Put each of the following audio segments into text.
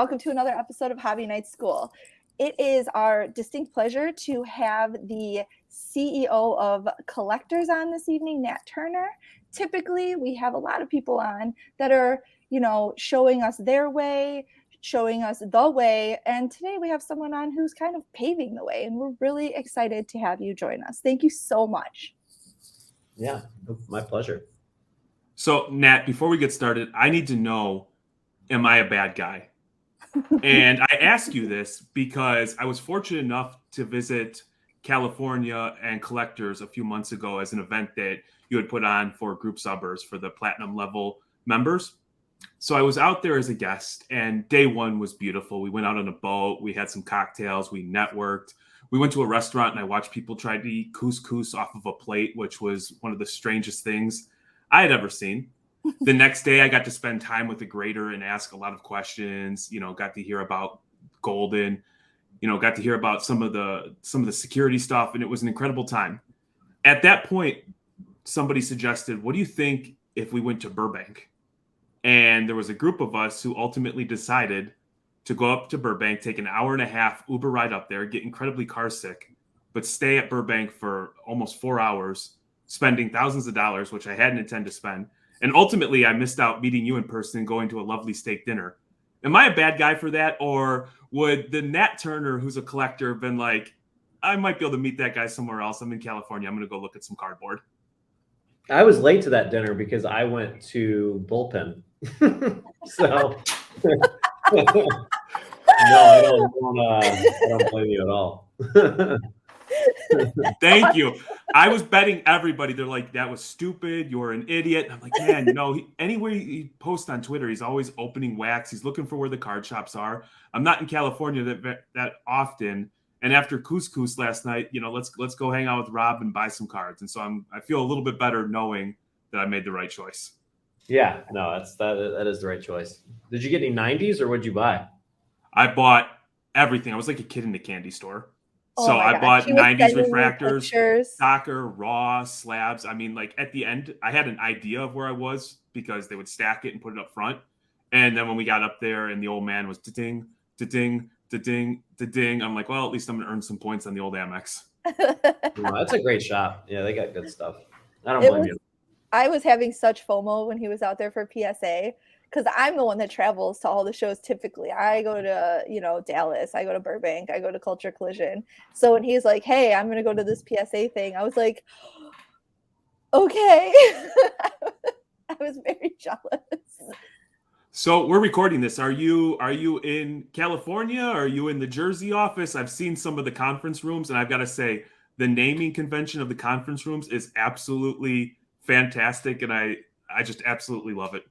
welcome to another episode of Hobby Night School. It is our distinct pleasure to have the CEO of Collectors on this evening, Nat Turner. Typically, we have a lot of people on that are, showing us their way, showing us the way. And today we have someone on who's kind of paving the way, and we're really excited to have you join us. Thank you so much. Yeah, my pleasure. So, Nat, before we get started, I need to know, am I a bad guy? And I ask you this because I was fortunate enough to visit California and Collectors a few months ago as an event that you had put on for group subbers for the platinum level members. So I was out there as a guest, and day one was beautiful. We went out on a boat. We had some cocktails. We networked. We went to a restaurant, and I watched people try to eat couscous off of a plate, which was one of the strangest things I had ever seen. The next day, I got to spend time with the grader and ask a lot of questions. Got to hear about Golden. Got to hear about some of the security stuff, and it was an incredible time. At that point, somebody suggested, "What do you think if we went to Burbank?" And there was a group of us who ultimately decided to go up to Burbank, take an hour and a half Uber ride up there, get incredibly car sick, but stay at Burbank for almost 4 hours, spending thousands of dollars, which I hadn't intended to spend. And ultimately, I missed out meeting you in person and going to a lovely steak dinner. Am I a bad guy for that? Or would the Nat Turner, who's a collector, have been like, I might be able to meet that guy somewhere else. I'm in California. I'm going to go look at some cardboard. I was late to that dinner because I went to Bullpen. So, no, I don't blame you at all. Thank you. I was betting everybody. They're like, that was stupid. You're an idiot. And I'm like, man, anywhere he posts on Twitter, he's always opening wax. He's looking for where the card shops are. I'm not in California that often. And after couscous last night, let's go hang out with Rob and buy some cards. And so I feel a little bit better knowing that I made the right choice. Yeah, no, that is the right choice. Did you get any 90s or what'd you buy? I bought everything. I was like a kid in the candy store. Oh so I bought 90s refractors, pictures. soccer, raw, slabs. I mean, like at the end, I had an idea of where I was because they would stack it and put it up front. And then when we got up there and the old man was da-ding, da-ding, da-ding, da-ding, I'm like, well, at least I'm going to earn some points on the old Amex. That's a great shop. Yeah, they got good stuff. I don't blame you. I was having such FOMO when he was out there for PSA. Because I'm the one that travels to all the shows typically. I go to, Dallas. I go to Burbank. I go to Culture Collision. So when he's like, hey, I'm going to go to this PSA thing, I was like, okay. I was very jealous. So we're recording this. Are you in California? Are you in the Jersey office? I've seen some of the conference rooms, and I've got to say, the naming convention of the conference rooms is absolutely fantastic, and I just absolutely love it.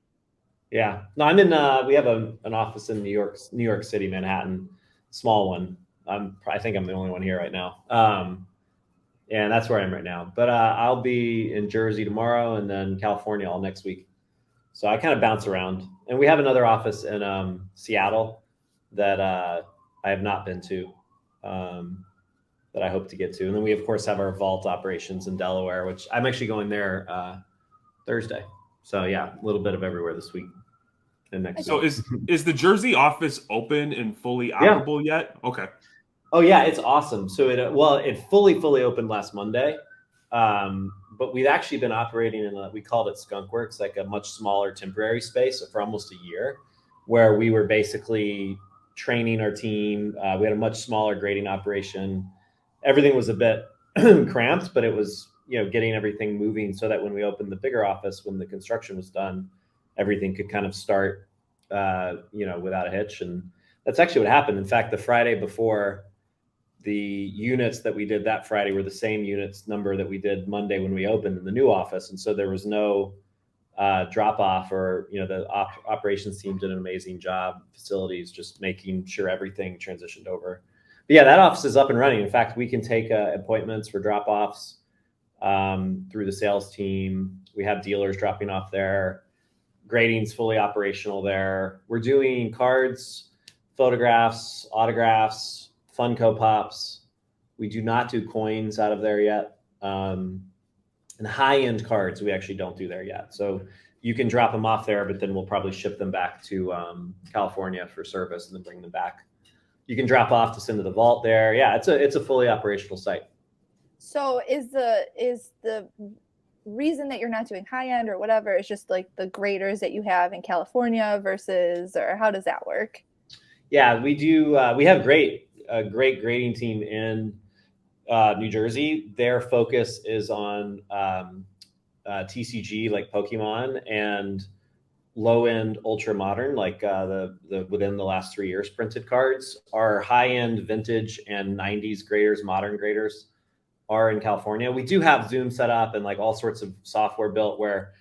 Yeah, no, I'm in. We have an office in New York City, Manhattan, small one. I think I'm the only one here right now. And that's where I am right now. But I'll be in Jersey tomorrow, and then California all next week. So I kind of bounce around. And we have another office in Seattle that I have not been to, that I hope to get to. And then we of course have our vault operations in Delaware, which I'm actually going there Thursday. So yeah, a little bit of everywhere this week. So is the Jersey office open and fully operable yet? Okay. Oh yeah, it's awesome. So it fully opened last Monday, but we've actually been operating in we called it Skunkworks, like a much smaller temporary space for almost a year, where we were basically training our team. We had a much smaller grading operation. Everything was a bit cramped, but it was getting everything moving so that when we opened the bigger office, when the construction was done, everything could kind of start, without a hitch. And that's actually what happened. In fact, the Friday before, the units that we did that Friday were the same units number that we did Monday when we opened in the new office. And so there was no drop off, or, the operations team did an amazing job, facilities, just making sure everything transitioned over. But yeah, that office is up and running. In fact, we can take appointments for drop offs through the sales team. We have dealers dropping off there. Grading's fully operational there. We're doing cards, photographs, autographs, Funko Pops. We do not do coins out of there yet. And high-end cards, we actually don't do there yet. So you can drop them off there, but then we'll probably ship them back to California for service and then bring them back. You can drop off to send to the vault there. Yeah, it's a fully operational site. So is the reason that you're not doing high end or whatever is just like the graders that you have in California versus, or how does that work? Yeah, we do. We have a great grading team in New Jersey. Their focus is on TCG, like Pokemon, and low end ultra modern, like the within the last 3 years printed cards. Our high end vintage and 90s graders, modern graders, are in California. We do have Zoom set up and like all sorts of software built where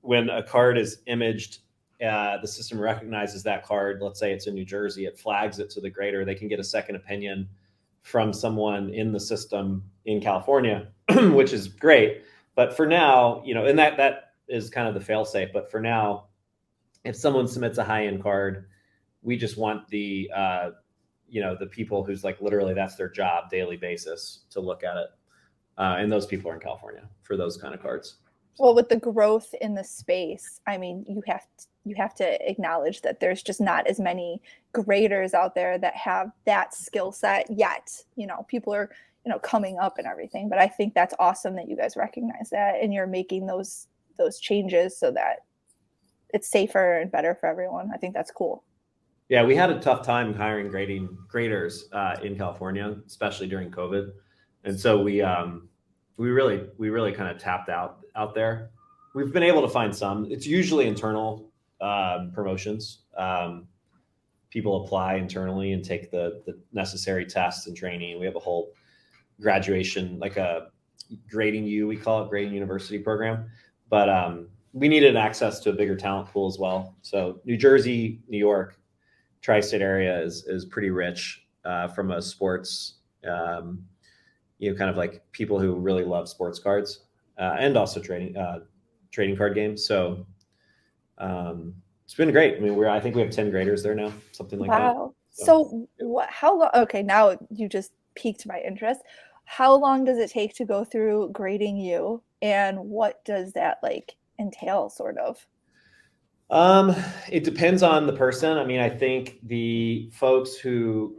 when a card is imaged, the system recognizes that card. Let's say it's in New Jersey, it flags it to the grader. They can get a second opinion from someone in the system in California, which is great. But for now, and that is kind of the fail safe. But for now, if someone submits a high end card, we just want the the people who's like literally that's their job daily basis to look at it. And those people are in California for those kind of cards. Well, with the growth in the space, I mean, you have to acknowledge that there's just not as many graders out there that have that skill set yet. People are, coming up and everything. But I think that's awesome that you guys recognize that and you're making those changes so that it's safer and better for everyone. I think that's cool. Yeah, we had a tough time hiring graders in California, especially during COVID, and so we really kind of tapped out there. We've been able to find some. It's usually internal promotions. People apply internally and take the necessary tests and training. We have a whole graduation, like a grading we call it, grading university program. But we needed access to a bigger talent pool as well. So New Jersey, New York, tri-state area is pretty rich from a sports, kind of like people who really love sports cards and also trading card games. So it's been great. I mean, I think we have 10 graders there now, something like that. Wow. So how long? Okay, now you just piqued my interest. How long does it take to go through grading you, and what does that like entail, sort of? It depends on the person. I mean, I think the folks who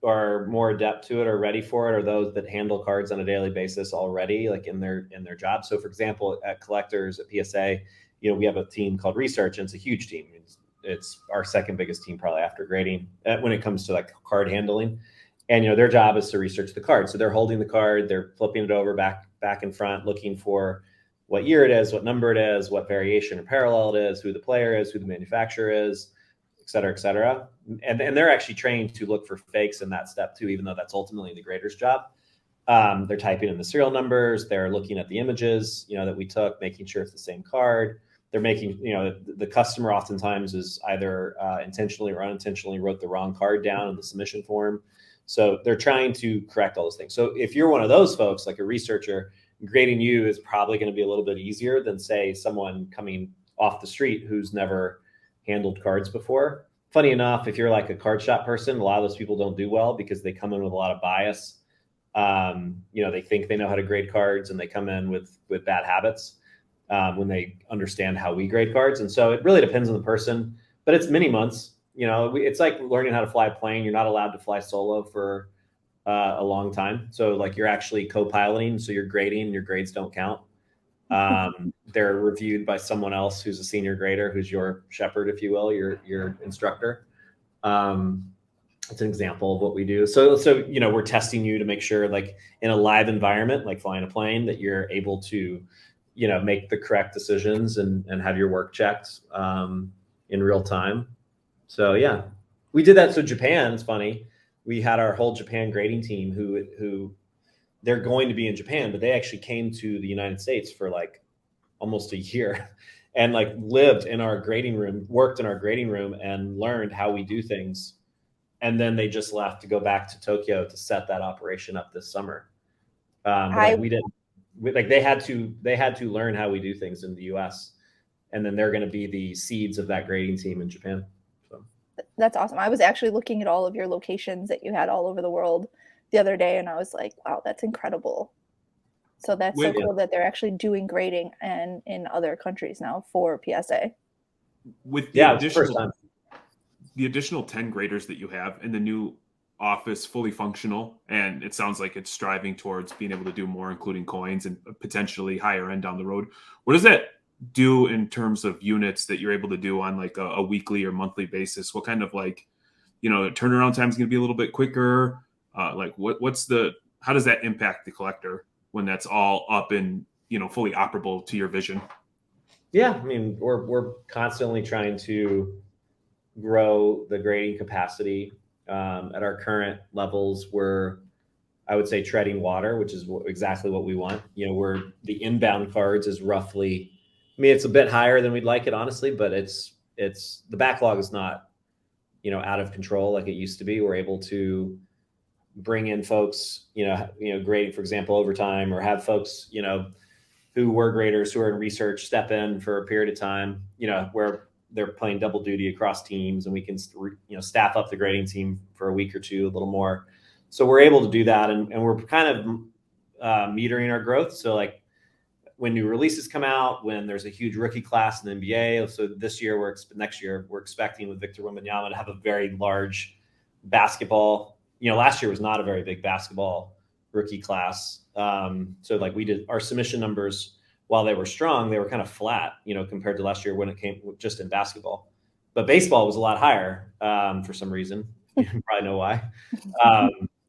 are more adept to it or ready for it are those that handle cards on a daily basis already, like in their job. So for example, at Collectors at PSA, we have a team called Research, and it's a huge team. It's our second biggest team probably after grading when it comes to like card handling. And their job is to research the card. So they're holding the card, they're flipping it over back and front, looking for what year it is, what number it is, what variation or parallel it is, who the player is, who the manufacturer is, et cetera, et cetera. And they're actually trained to look for fakes in that step too, even though that's ultimately the grader's job. They're typing in the serial numbers. They're looking at the images, that we took, making sure it's the same card. They're making, the customer oftentimes is either intentionally or unintentionally wrote the wrong card down in the submission form. So they're trying to correct all those things. So if you're one of those folks, like a researcher, grading you is probably going to be a little bit easier than, say, someone coming off the street who's never handled cards before. Funny enough, if you're like a card shop person, a lot of those people don't do well because they come in with a lot of bias. They think they know how to grade cards, and they come in with bad habits when they understand how we grade cards. And so it really depends on the person, but it's many months. It's like learning how to fly a plane. You're not allowed to fly solo for a long time. So like you're actually co-piloting, so you're grading, your grades don't count. They're reviewed by someone else who's a senior grader, who's your shepherd, if you will, your instructor. It's an example of what we do. So we're testing you to make sure, like in a live environment, like flying a plane, that you're able to, make the correct decisions and have your work checked in real time. So yeah, we did that. So Japan, it's funny. We had our whole Japan grading team who they're going to be in Japan, but they actually came to the United States for like almost a year and like lived in our grading room, worked in our grading room, and learned how we do things. And then they just left to go back to Tokyo to set that operation up this summer. We didn't. They had to learn how we do things in the U.S. and then they're going to be the seeds of that grading team in Japan. So That's awesome. I was actually looking at all of your locations that you had all over the world the other day, and I was like, wow, that's incredible. So that's so cool that they're actually doing grading and in other countries now for PSA. With the additional 10 graders that you have in the new office fully functional, and it sounds like it's striving towards being able to do more, including coins and potentially higher end down the road. What does that do in terms of units that you're able to do on like a weekly or monthly basis? What kind of like, turnaround time is going to be a little bit quicker? How does that impact the collector when that's all up and, fully operable to your vision? Yeah. I mean, we're constantly trying to grow the grading capacity. At our current levels, we're, I would say, treading water, which is exactly what we want. Where the inbound cards is roughly, it's a bit higher than we'd like it, honestly, but it's the backlog is not, out of control like it used to be. We're able to bring in folks, grading, for example, overtime, or have folks, who were graders who are in research step in for a period of time, where they're playing double duty across teams, and we can, staff up the grading team for a week or two, a little more. So we're able to do that. And we're kind of metering our growth. So like when new releases come out, when there's a huge rookie class in the NBA. So next year, we're expecting with Victor Wembanyama to have a very large basketball. Last year was not a very big basketball rookie class. So like we did our submission numbers, while they were strong, they were kind of flat, compared to last year when it came just in basketball. But baseball was a lot higher for some reason. You probably know why.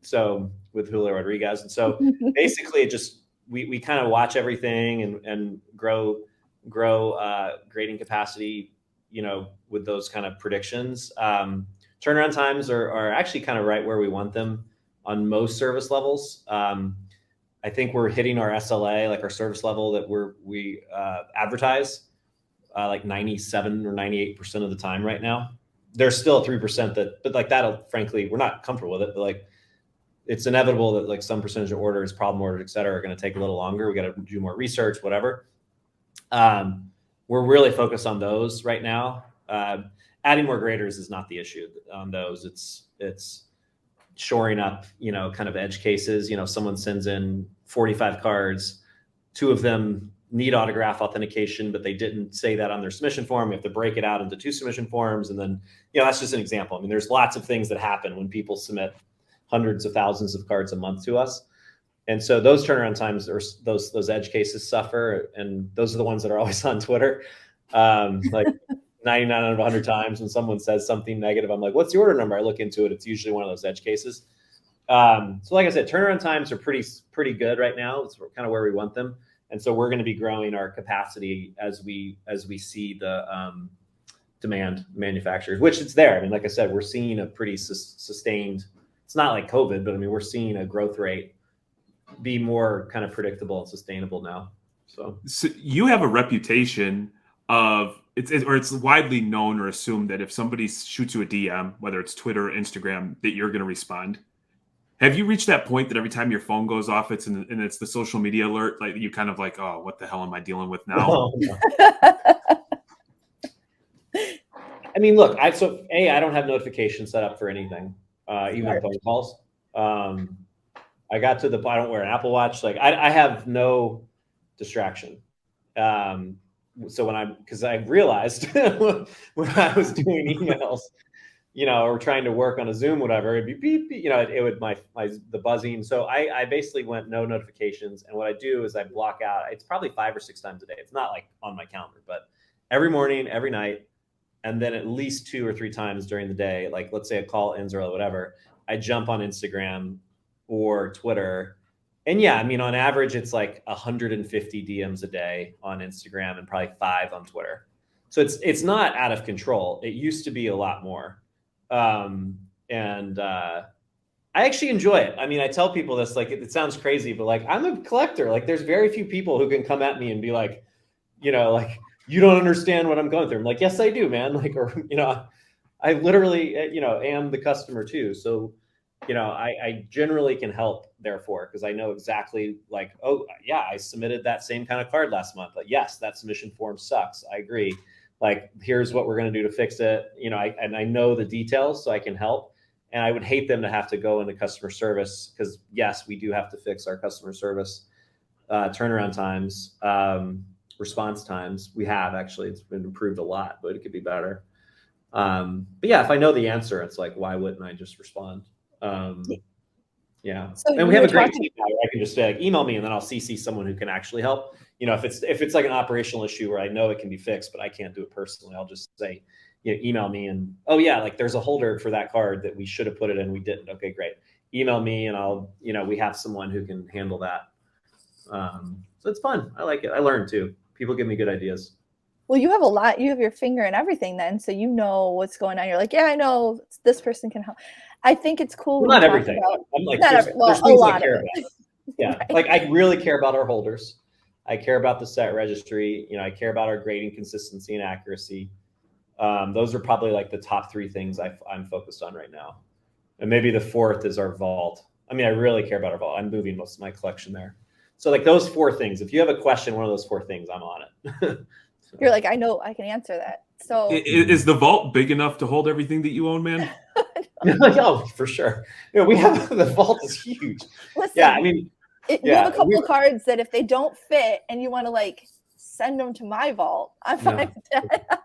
So with Julio Rodriguez. And so basically it just, we kind of watch everything and grow grading capacity, with those kind of predictions. Turnaround times are actually kind of right where we want them on most service levels. I think we're hitting our SLA, like our service level that we advertise, like 97 or 98% of the time right now. There's still a 3% but like that'll, frankly, we're not comfortable with it, but like it's inevitable that like some percentage of orders, problem orders, et cetera, are going to take a little longer. We got to do more research, whatever. We're really focused on those right now. Adding more graders is not the issue on those. It's shoring up, kind of edge cases. Someone sends in 45 cards, 2 of them need autograph authentication, but they didn't say that on their submission form. We have to break it out into 2 submission forms. And then, that's just an example. There's lots of things that happen when people submit hundreds of thousands of cards a month to us. And so those turnaround times, or those edge cases, suffer. And those are the ones that are always on Twitter. Like 99 out of 100 times when someone says something negative, I'm like, what's the order number? I look into it. It's usually one of those edge cases. So like I said, turnaround times are pretty good right now. It's kind of where we want them. And so we're going to be growing our capacity as we see the demand manufacturers, which it's there. Like I said, we're seeing a pretty sustained, it's not like COVID, but we're seeing a growth rate be more kind of predictable and sustainable now. So you have a reputation of it's widely known or assumed that if somebody shoots you a DM, whether it's Twitter or Instagram, that you're going to respond. Have you reached that point that every time your phone goes off, it's the social media alert, like you kind of like, oh, what the hell am I dealing with now? Oh, no. Look, I don't have notifications set up for anything, even phone calls. I got to I don't wear an Apple Watch. Like I have no distraction. So because I realized when I was doing emails, or trying to work on a Zoom, whatever, it'd be beep, beep, it would the buzzing. So I basically went no notifications. And what I do is I block out, it's probably 5 or 6 times a day. It's not like on my calendar, but every morning, every night, and then at least 2 or 3 times during the day, like let's say a call ends or whatever, I jump on Instagram or Twitter. And yeah, on average, it's like 150 DMs a day on Instagram and probably 5 on Twitter. So it's not out of control. It used to be a lot more. I actually enjoy it. I tell people this, like, it sounds crazy, but like, I'm a collector. Like there's very few people who can come at me and be like, like, you don't understand what I'm going through. I'm like, yes, I do, man. Like, or, I literally, am the customer too. So, I generally can help therefore, because I know exactly like, oh yeah, I submitted that same kind of card last month. But yes, that submission form sucks. I agree. Like, here's what we're going to do to fix it. I know the details, so I can help. And I would hate them to have to go into customer service, because yes, we do have to fix our customer service. turnaround times, response times. We have actually, it's been improved a lot, but it could be better. But yeah, if I know the answer, it's like, why wouldn't I just respond? Yeah. So And we have a great talking- team now where I can just say, like, email me, and then I'll CC someone who can actually help. You know, if it's like an operational issue where I know it can be fixed, but I can't do it personally, I'll just say, you know, email me and, oh yeah, like there's a holder for that card that we should have put it in, we didn't. Okay, great. Email me and I'll, you know, we have someone who can handle that. So it's fun. I like it. I learn too. People give me good ideas. Well, you have a lot. You have your finger in everything then, so you know what's going on. You're like, yeah, I know this person can help. I think it's cool. Well, when not you talk everything. about, I'm like, not there's, every, well, there's a things I lot care of about. it. Yeah, Right. like I really care about our holders. I care about the set registry. You know, I care about our grading consistency and accuracy. Those are probably like the top three things I'm focused on right now. And maybe the fourth is our vault. I mean, I really care about our vault. I'm moving most of my collection there. So like those four things, if you have a question, one of those four things, I'm on it. So. You're like, I know I can answer that. So Is the vault big enough to hold everything that you own, man? Oh, for sure. You know, we have the vault is huge. listen, Yeah, I mean, you have a couple cards that if they don't fit and you want to like send them to my vault, I'm fine with that.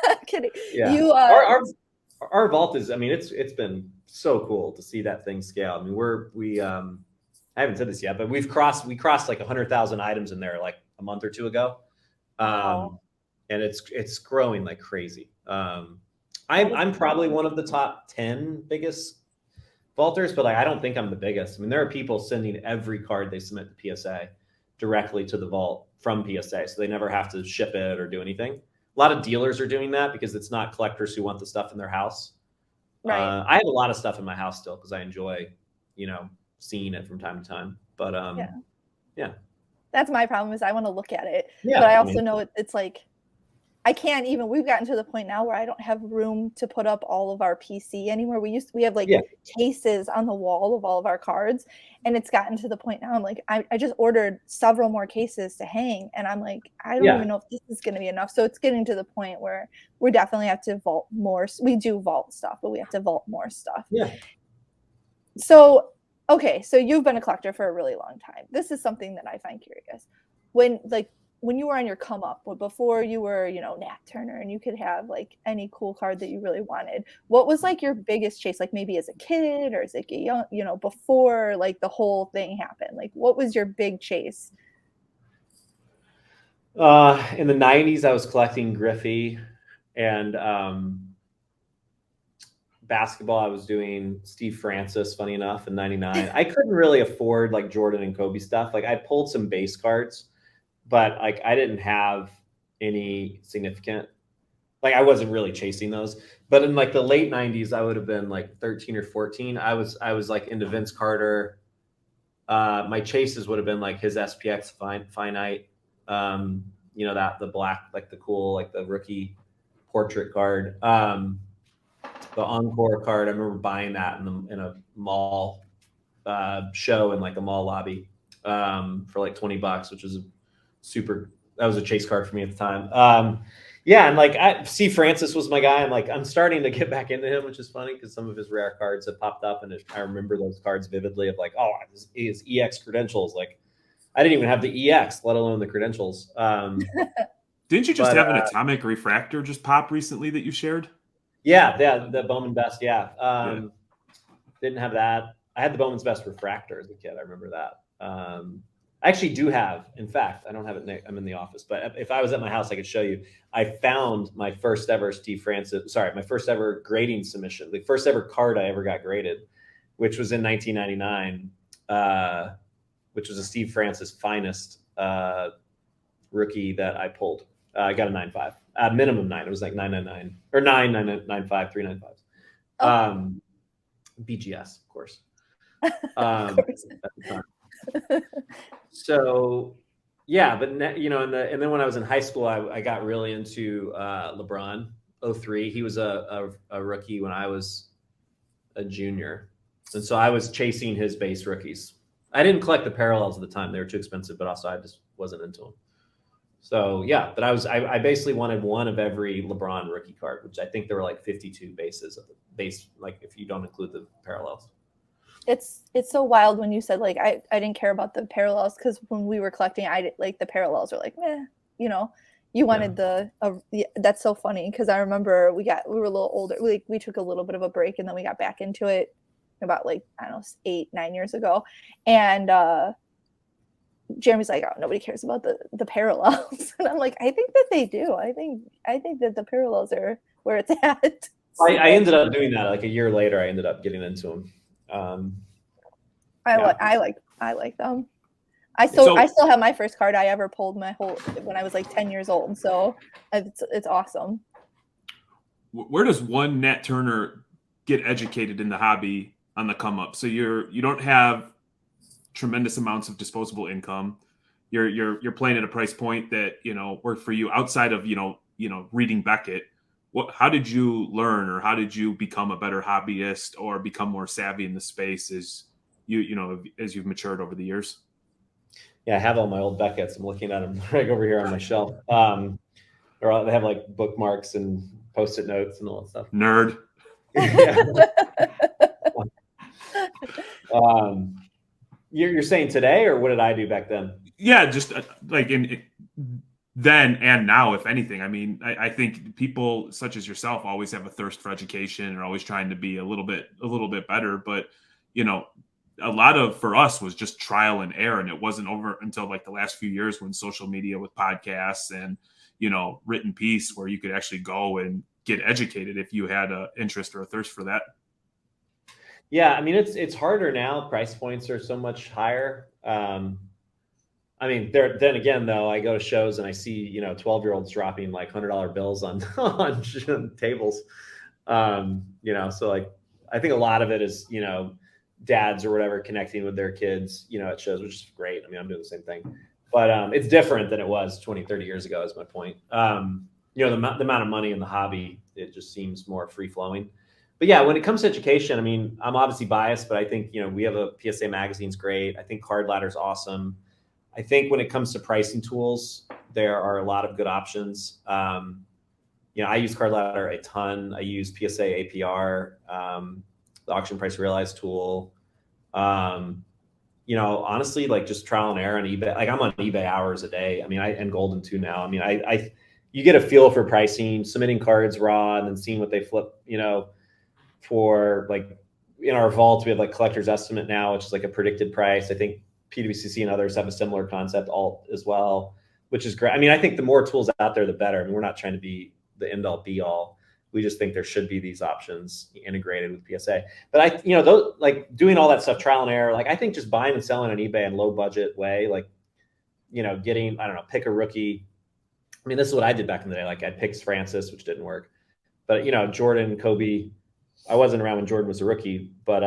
I'm kidding. Yeah. You Our vault is, I mean, it's been so cool to see that thing scale. I mean, I haven't said this yet, but we crossed like 100,000 items in there like a month or two ago. Wow. And it's growing like crazy. I'm probably one of the top 10 biggest vaulters, but like, I don't think I'm the biggest. I mean, there are people sending every card they submit to PSA directly to the vault from PSA. So they never have to ship it or do anything. A lot of dealers are doing that because it's not collectors who want the stuff in their house. Right. I have a lot of stuff in my house still because I enjoy, you know, seeing it from time to time. But yeah. That's my problem is I want to look at it. Yeah, but I also know it's like I can't even, we've gotten to the point now where I don't have room to put up all of our PC anymore. We have like cases on the wall of all of our cards. And it's gotten to the point now I'm like, I just ordered several more cases to hang. And I'm like, I don't even know if this is going to be enough. So it's getting to the point where we definitely have to vault more. We do vault stuff, but we have to vault more stuff. Yeah. So, okay. So you've been a collector for a really long time. This is something that I find curious. When you were on your come up, before you were, you know, Nat Turner and you could have like any cool card that you really wanted, what was like your biggest chase? Like maybe as a kid or as like a young, you know, before like the whole thing happened, like what was your big chase? In the 90s, I was collecting Griffey and basketball. I was doing Steve Francis, funny enough, in 99. I couldn't really afford like Jordan and Kobe stuff. Like I pulled some base cards, but like I didn't have any significant, like I wasn't really chasing those. But in like the late 90s, I would have been like 13 or 14. I was like into Vince Carter. My chases would have been like his SPX finite. You know, that the black, like the cool, like the rookie portrait card. The Encore card, I remember buying that in a mall show in like a mall lobby for like $20, which was that was a chase card for me at the time. Yeah, and like Steve Francis was my guy. I'm starting to get back into him, which is funny because some of his rare cards have popped up, and I remember those cards vividly. Of like, oh, his EX credentials. Like, I didn't even have the EX, let alone the credentials. Didn't you just have an atomic refractor just pop recently that you shared? Yeah, the Bowman Best. Yeah, didn't have that. I had the Bowman's Best refractor as a kid. I remember that. I actually do have, in fact, I don't have it. I'm in the office, but if I was at my house, I could show you. I found my first ever my first ever grading submission, the first ever card I ever got graded, which was in 1999, which was a Steve Francis finest rookie that I pulled. I got a 9.5, minimum 9. It was like 999 or 9.95, 395. BGS, of course. Of course. At the time. So yeah, but you know, and then when I was in high school, I got really into LeBron 03. He was a rookie when I was a junior, and so I was chasing his base rookies. I didn't collect the parallels at the time; they were too expensive. But also, I just wasn't into them. So yeah, but I basically wanted one of every LeBron rookie card, which I think there were like 52 bases of the base, like if you don't include the parallels. it's so wild when you said like I didn't care about the parallels, because when we were collecting, like the parallels were like meh, you know. You wanted that's so funny, because I remember we were a little older. We took a little bit of a break, and then we got back into it about like, I don't know, 8-9 years ago, and Jeremy's like, oh, nobody cares about the parallels, and I'm like, I think that they do. I think that the parallels are where it's at. I ended up doing that like a year later. I ended up getting into them. I like them. I still have my first card I ever pulled when I was like 10 years old. So it's awesome. Where does one Nat Turner get educated in the hobby on the come up? So you don't have tremendous amounts of disposable income. You're playing at a price point that, you know, worked for you outside of, you know, reading Beckett. How did you learn, or how did you become a better hobbyist or become more savvy in the space as you've matured over the years? Yeah, I have all my old Beckett's. I'm looking at them right over here on my shelf. They have like bookmarks and Post-it notes and all that stuff. Nerd. You're saying today, or what did I do back then? Yeah, just like then and now, if anything. I mean, I think people such as yourself always have a thirst for education and are always trying to be a little bit better. But, you know, a lot of, for us, was just trial and error. And it wasn't over until like the last few years when social media with podcasts and, you know, written piece where you could actually go and get educated if you had an interest or a thirst for that. Yeah, I mean, it's harder now. Price points are so much higher. I mean, then again, though, I go to shows and I see, you know, 12-year-olds dropping like $100 bills on tables. You know, so like, I think a lot of it is, you know, dads or whatever connecting with their kids, you know, at shows, which is great. I mean, I'm doing the same thing, but it's different than it was 20, 30 years ago, is my point. You know, the amount of money in the hobby, it just seems more free flowing. But yeah, when it comes to education, I mean, I'm obviously biased, but I think, you know, we have a PSA magazine's great. I think Card Ladder's awesome. I think when it comes to pricing tools, there are a lot of good options. You know, I use Card Ladder a ton. I use PSA APR, the auction price realized tool. You know, honestly, like just trial and error on eBay. Like I'm on eBay hours a day. I mean, and Golden too now. I mean, you get a feel for pricing, submitting cards raw, and then seeing what they flip. You know, for like in our vault, we have like collector's estimate now, which is like a predicted price. I think PWCC and others have a similar concept alt as well, which is great. I mean, I think the more tools out there, the better. I mean, we're not trying to be the end all be all. We just think there should be these options integrated with PSA. But you know, those, like doing all that stuff, trial and error, like I think just buying and selling on eBay in low budget way, like, you know, getting, I don't know, pick a rookie. I mean, this is what I did back in the day. Like I picked Francis, which didn't work, but you know, Jordan, Kobe, I wasn't around when Jordan was a rookie, but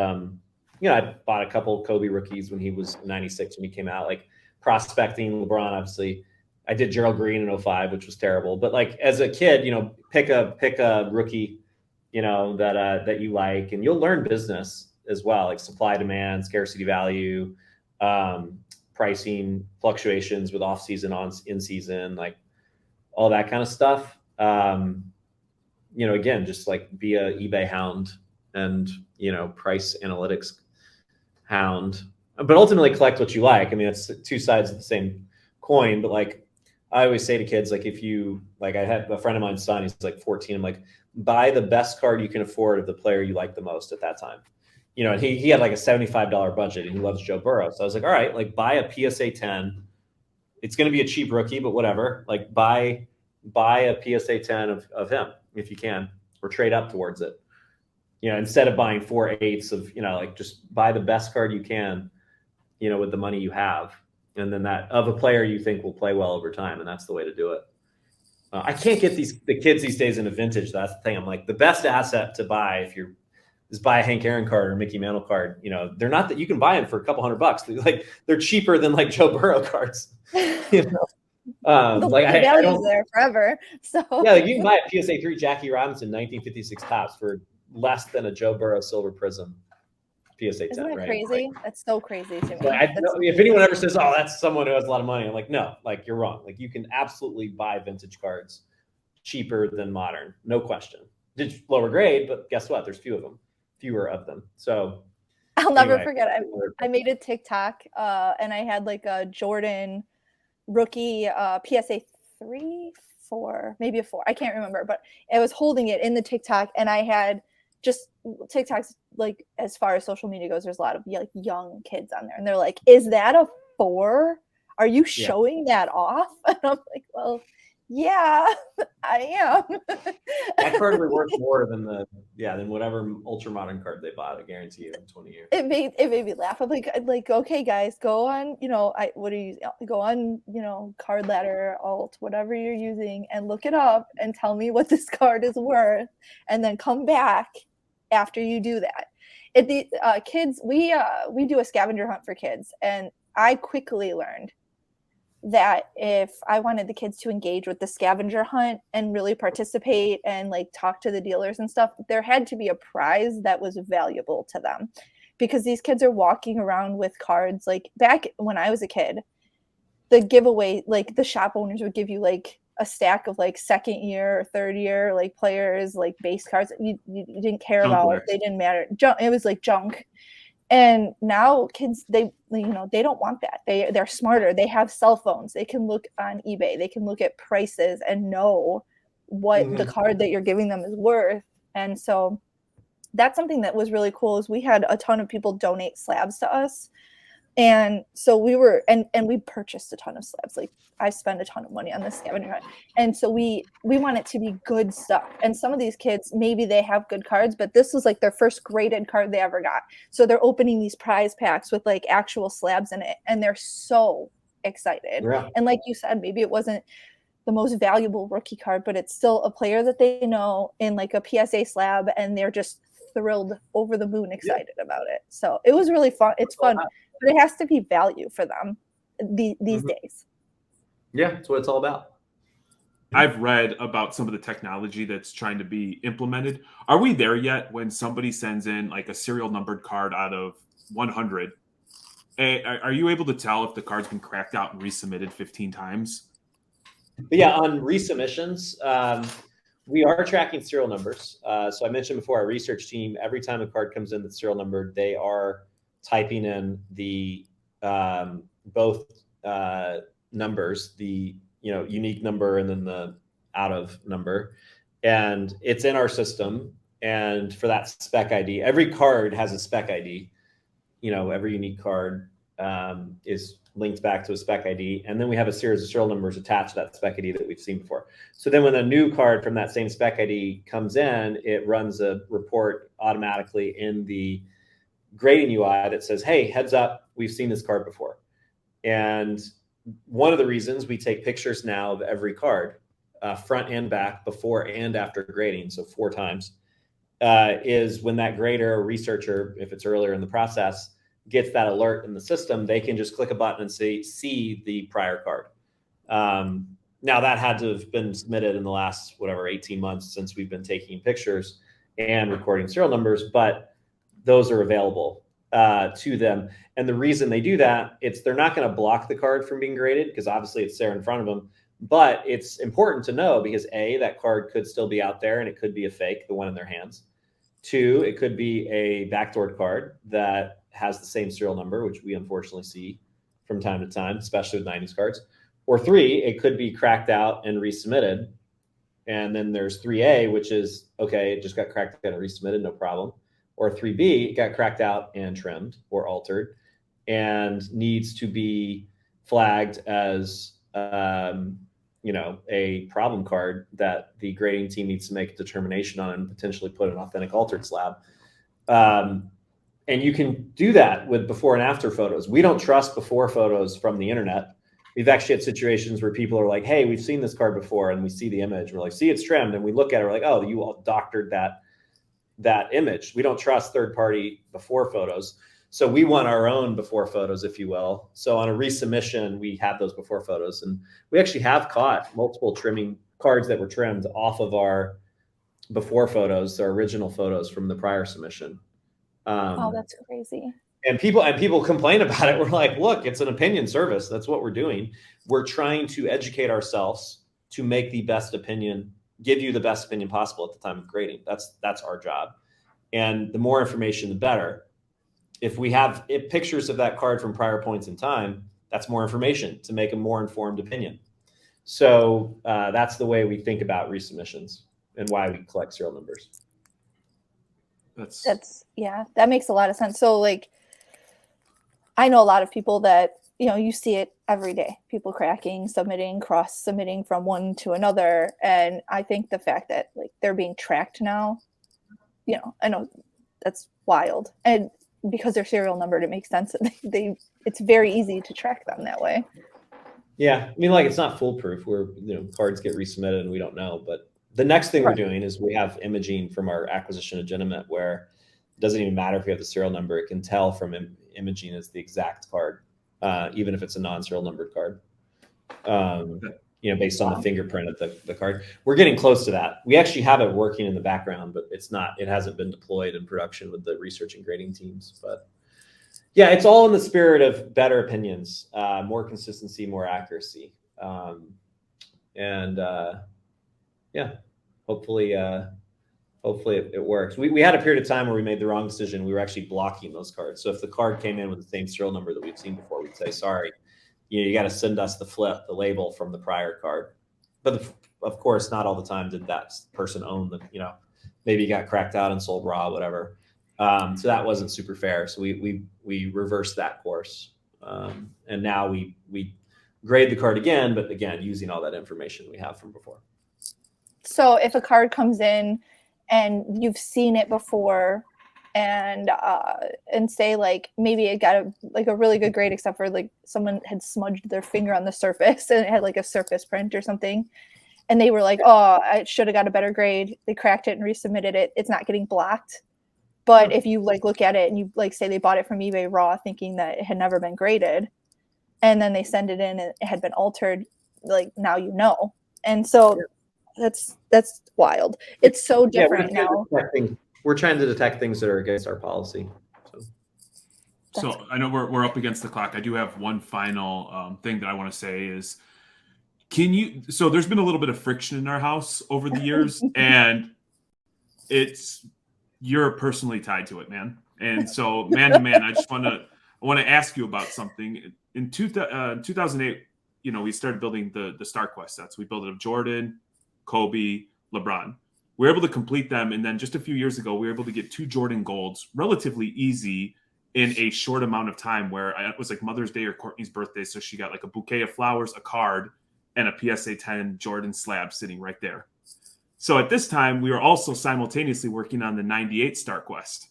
you know, I bought a couple Kobe rookies when he was 96 when he came out, like prospecting LeBron, obviously. I did Gerald Green in 05, which was terrible. But like as a kid, you know, pick a rookie, you know, that you like, and you'll learn business as well, like supply, demand, scarcity, value, pricing, fluctuations with off season, in season, like all that kind of stuff. You know, again, just like be a eBay hound and, you know, price analytics hound, but ultimately collect what you like. I mean, it's two sides of the same coin, but like I always say to kids, like if you, like I had a friend of mine's son, he's like 14. I'm like, buy the best card you can afford of the player you like the most at that time. You know, and he had like a $75 budget and he loves Joe Burrow. So I was like, all right, like buy a PSA 10. It's going to be a cheap rookie, but whatever. Like buy a PSA 10 of him if you can, or trade up towards it. You know, instead of buying 4/8 of, you know, like just buy the best card you can, you know, with the money you have. And then that of a player you think will play well over time. And that's the way to do it. I can't get the kids these days into vintage. That's the thing. I'm like, the best asset to buy is buy a Hank Aaron card or Mickey Mantle card. You know, they're not that you can buy them for a couple $100. They're cheaper than like Joe Burrow cards. You know? Like the value's there forever. So yeah, like you can buy a PSA 3 Jackie Robinson 1956 tops for less than a Joe Burrow Silver Prism PSA 10. Isn't that right? crazy? That's so crazy to me. So if anyone ever says, "Oh, that's someone who has a lot of money," I'm like, no, like you're wrong. Like you can absolutely buy vintage cards cheaper than modern, no question. It's lower grade, but guess what? There's fewer of them. So I'll never Anyway, forget. I made a TikTok and I had like a Jordan rookie PSA 3, 4, maybe a 4. I can't remember, but I was holding it in the TikTok and I had just TikToks, like as far as social media goes, there's a lot of like young kids on there and they're like, is that a 4? Are you showing that off? And I'm like, well, yeah, I am. That card will be worth more than than whatever ultra modern card they bought. I guarantee you in 20 years. It made me laugh. I'm like, okay, guys, go on, what are you go on, Card Ladder, Alt, whatever you're using, and look it up and tell me what this card is worth, and then come back after you do that. The kids, we do a scavenger hunt for kids, and I quickly learned that if I wanted the kids to engage with the scavenger hunt and really participate and like talk to the dealers and stuff, there had to be a prize that was valuable to them, because these kids are walking around with cards. Like back when I was a kid, the giveaway, like the shop owners would give you like a stack of like second year or third year like players, like base cards you didn't care about. They didn't matter. It was like junk. And now kids, they don't want that. They're smarter. They have cell phones. They can look on eBay. They can look at prices and know what the card that you're giving them is worth. And so that's something that was really cool, is we had a ton of people donate slabs to us. And so we were, and we purchased a ton of slabs. Like I spent a ton of money on this scavenger hunt. And so we want it to be good stuff. And some of these kids, maybe they have good cards, but this was like their first graded card they ever got. So they're opening these prize packs with like actual slabs in it. And they're so excited. Yeah. And like you said, maybe it wasn't the most valuable rookie card, but it's still a player that they know in like a PSA slab. And they're just thrilled, over the moon excited about it. So it was really fun. It's fun. But it has to be value for them these days. Yeah, that's what it's all about. I've read about some of the technology that's trying to be implemented. Are we there yet when somebody sends in like a serial numbered card out of 100? Are you able to tell if the card's been cracked out and resubmitted 15 times? But yeah, on resubmissions, we are tracking serial numbers. So I mentioned before, our research team, every time a card comes in that's serial numbered, they are typing in the both numbers, the unique number and then the out of number, and it's in our system. And for that spec ID, every card has a spec ID. Every unique card is linked back to a spec ID, and then we have a series of serial numbers attached to that spec ID that we've seen before. So then when a new card from that same spec ID comes in, it runs a report automatically in the grading UI that says, hey, heads up, we've seen this card before. And one of the reasons we take pictures now of every card, front and back, before and after grading, so 4 times, is when that grader or researcher, if it's earlier in the process, gets that alert in the system, they can just click a button and see the prior card. Now that had to have been submitted in the last, 18 months since we've been taking pictures and recording serial numbers, but those are available to them. And the reason they do that, they're not going to block the card from being graded, because obviously it's there in front of them. But it's important to know because A, that card could still be out there and it could be a fake, the one in their hands. 2, it could be a backdoored card that has the same serial number, which we unfortunately see from time to time, especially with 90s cards. Or 3, it could be cracked out and resubmitted. And then there's 3A, which is, okay, it just got cracked out and resubmitted, no problem. Or 3B, it got cracked out and trimmed or altered and needs to be flagged as, a problem card that the grading team needs to make a determination on and potentially put an authentic altered slab. And you can do that with before and after photos. We don't trust before photos from the internet. We've actually had situations where people are like, hey, we've seen this card before, and we see the image. We're like, see, it's trimmed. And we look at it, we're like, oh, you all doctored that image. We don't trust third-party before photos. So we want our own before photos, if you will. So on a resubmission, we have those before photos. And we actually have caught multiple trimming cards that were trimmed off of our before photos, our original photos from the prior submission. Oh, that's crazy. And people complain about it. We're like, look, it's an opinion service. That's what we're doing. We're trying to educate ourselves to make the best opinion, give you the best opinion possible at the time of grading. That's our job. And the more information, the better. if we have pictures of that card from prior points in time, that's more information to make a more informed opinion. So that's the way we think about resubmissions and why we collect serial numbers. That's yeah, that makes a lot of sense. So like, I know a lot of people that, you know, you see it every day, people cracking, submitting, cross submitting from one to another. And I think the fact that like they're being tracked now, you know, I know that's wild. And because they're serial numbered, it makes sense that it's very easy to track them that way. Yeah. I mean, like, it's not foolproof where, you know, cards get resubmitted and we don't know, but the next thing we're doing is we have imaging from our acquisition legitimate where it doesn't even matter if we have the serial number. It can tell from imaging is the exact card, even if it's a non-serial numbered card, you know, based on the fingerprint of the card. We're getting close to that. We actually have it working in the background, but it hasn't been deployed in production with the research and grading teams. But yeah, it's all in the spirit of better opinions, more consistency, more accuracy. Yeah, hopefully it works. We had a period of time where we made the wrong decision. We were actually blocking those cards. So if the card came in with the same serial number that we've seen before, we'd say, sorry, you got to send us the label from the prior card. But of course, not all the time did that person own the, you know, maybe got cracked out and sold raw, whatever. So that wasn't super fair. So we reversed that course. And now we grade the card again, but again, using all that information we have from before. So if a card comes in and you've seen it before and say like maybe it got a really good grade, except for like someone had smudged their finger on the surface and it had like a surface print or something, and they were like, oh, I should have got a better grade. They cracked it and resubmitted it. It's not getting blocked. But if you like look at it and you like say they bought it from eBay raw thinking that it had never been graded, and then they send it in and it had been altered, like now you know. And so that's wild. It's so different now. We're trying to detect things that are against our policy. So I know we're up against the clock. I do have one final thing that I want to say is, so there's been a little bit of friction in our house over the years, and you're personally tied to it, man. And so man to man, I want to ask you about something. In 2008, you know, we started building the StarQuest sets. We built it of Jordan, Kobe, LeBron. We were able to complete them. And then just a few years ago, we were able to get 2 Jordan golds relatively easy in a short amount of time, where it was like Mother's Day or Courtney's birthday. So she got like a bouquet of flowers, a card, and a PSA 10 Jordan slab sitting right there. So at this time, we were also simultaneously working on the 98 StarQuest.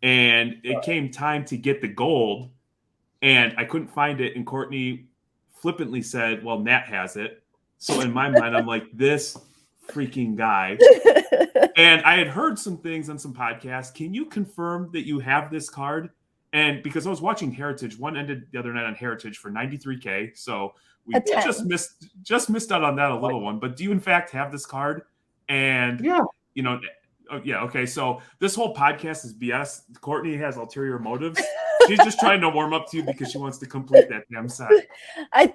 And it came time to get the gold, and I couldn't find it. And Courtney flippantly said, well, Nat has it. So in my mind, I'm like, this freaking guy. And I had heard some things on some podcasts. Can you confirm that you have this card? And because I was watching Heritage, one ended the other night on Heritage for 93K. So we just missed out on that a little one. But do you in fact have this card? And you know, okay. So this whole podcast is BS. Courtney has ulterior motives. She's just trying to warm up to you because she wants to complete that damn set.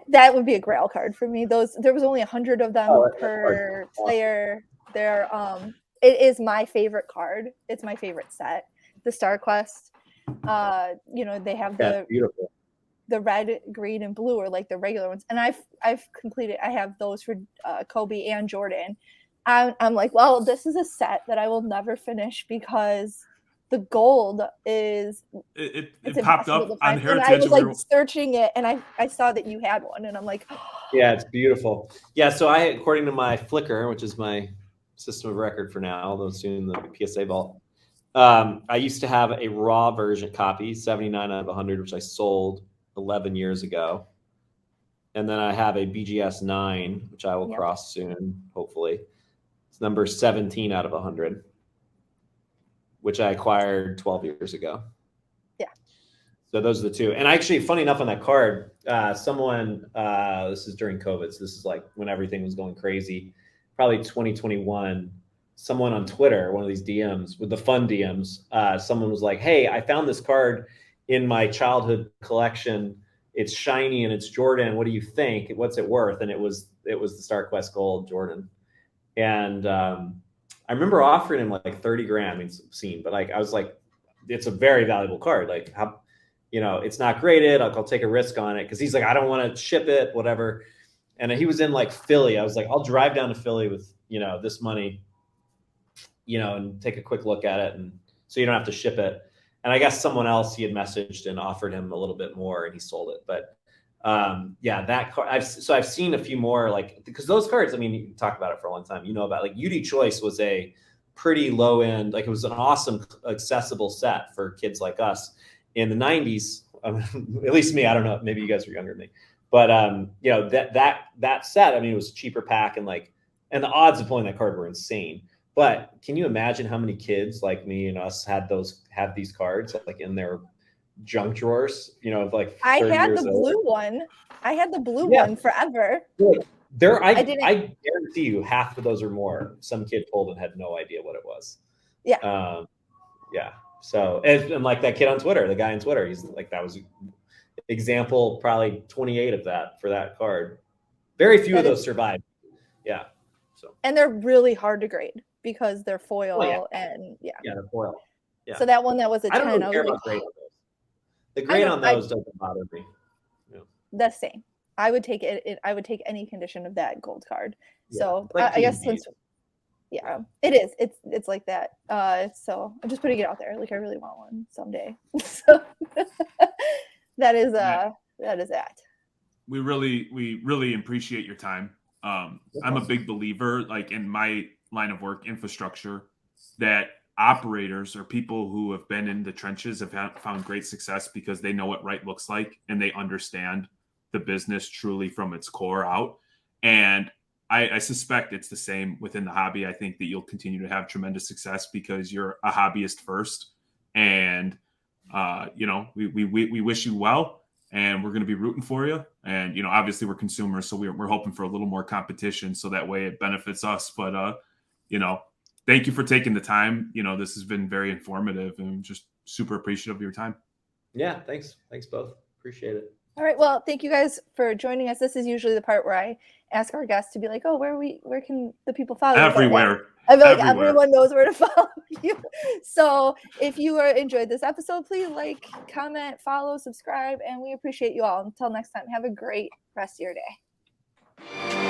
That would be a grail card for me. There was only 100 of them per player. It is my favorite card. It's my favorite set. The StarQuest. You know, they have the red, green, and blue, or like the regular ones. And I've completed. I have those for Kobe and Jordan. I'm like, well, this is a set that I will never finish because the gold is it popped up on Heritage. And I was like searching it, and I saw that you had one, and I'm like, oh. Yeah, it's beautiful. Yeah, so according to my Flickr, which is my system of record for now, although soon the PSA Vault, I used to have a raw version copy, 79 out of 100, which I sold 11 years ago. And then I have a BGS 9, which I will cross soon, hopefully. It's number 17 out of 100, which I acquired 12 years ago. Yeah. So those are the 2. And actually, funny enough, on that card, someone, this is during COVID, so this is like when everything was going crazy, probably 2021, someone on Twitter, one of these DMs, with the fun DMs, someone was like, hey, I found this card in my childhood collection. It's shiny and it's Jordan. What do you think? What's it worth? And it was the StarQuest Gold Jordan. And I remember offering him like 30 grand. I mean, it's obscene, but like I was like, it's a very valuable card. Like how, it's not graded. I'll take a risk on it. Cause he's like, I don't want to ship it, whatever. And he was in like Philly. I was like, I'll drive down to Philly with, this money, and take a quick look at it. And so you don't have to ship it. And I guess someone else he had messaged and offered him a little bit more and he sold it. But that card, I've seen a few more, like, because those cards, I mean, you can talk about it for a long time, about like UD Choice was a pretty low end, like it was an awesome accessible set for kids like us in the 90s. At least me, I don't know, maybe you guys were younger than me, but that set, I mean, it was a cheaper pack, and the odds of pulling that card were insane. But can you imagine how many kids like me and us have these cards like in their junk drawers, of like 30 I had years the old. blue one. I had the blue one forever. I guarantee you half of those or more, some kid pulled and had no idea what it was. Yeah. So, and like that kid on Twitter, the guy on Twitter, he's like, that was example probably 28 of that for that card. Very few of those survived. Yeah. So. And they're really hard to grade because they're foil and they're foil. Yeah. So that one that was a 10, I don't care about grade on those. The grade on those doesn't bother me. The same. I would take it. I would take any condition of that gold card. Yeah, so like I guess since, it is. It's like that. So I'm just putting it out there. Like I really want one someday. So that is that. We really appreciate your time. I'm a big believer, like in my line of work, infrastructure, that operators or people who have been in the trenches have found great success because they know what right looks like and they understand the business truly from its core out. And I suspect it's the same within the hobby. I think that you'll continue to have tremendous success because you're a hobbyist first. And, we wish you well, and we're going to be rooting for you. And, obviously we're consumers, so we're hoping for a little more competition so that way it benefits us. But, thank you for taking the time. This has been very informative and just super appreciative of your time. Yeah. Thanks. Thanks both. Appreciate it. All right. Well, thank you guys for joining us. This is usually the part where I ask our guests to be like, oh, where can the people follow you? Everywhere. I feel like everyone knows where to follow you. So if you enjoyed this episode, please like, comment, follow, subscribe, and we appreciate you all. Until next time, have a great rest of your day.